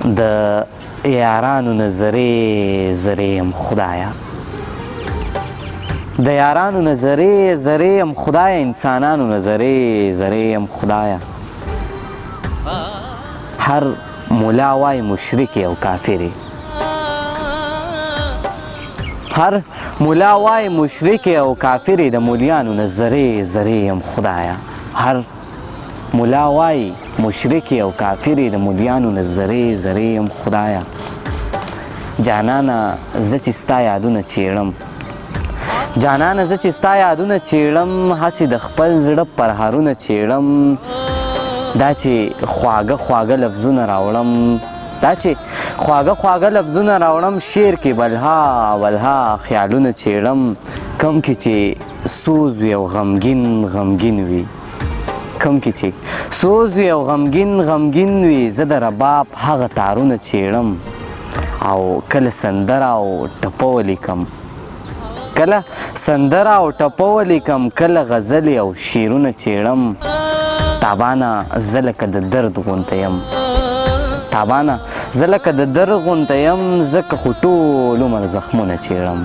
د یارانو نه زرې زرې یم خدایه، د یارانو نه زرې زرې یم خدایه، انسانانو نه زرې زرې یم خدایه. هر ملا وای مشرک او کافر، هر ملا وای مشرک او کافر، د مولیانو نه زرې زرې یم خدایه. هر ملا وای مشرک او کافر، د مولیانو نه زرې زرې یم خدایه. جانانه زه چې ستا یادونه چیړم، جانانه زه چې ستا یادونه چیړم، هسې د خپل زړه پرهارونه چیړم. دا چې خواږه خواږه لفظونه راوړم، دا چې خواږه خواږه لفظونه راوړم، شعر کې بلها بلها خیالونه چیړم. کم کې چې سوز وي او غمګین غمګین وي، کم کې چې سوز وي او غمګین غمګین وي، زه د رباب هغه تارونه چیړم. او کله سندره او ټپه ولیکم، کله سندره او ټپه ولیکم، کله غزلې او شعرونه چیړم. تابانه زه لکه د درد غونته یم، تابانه زه لکه د درد غونته یم، ځکه خو ټول عمر زخمونه چیړم.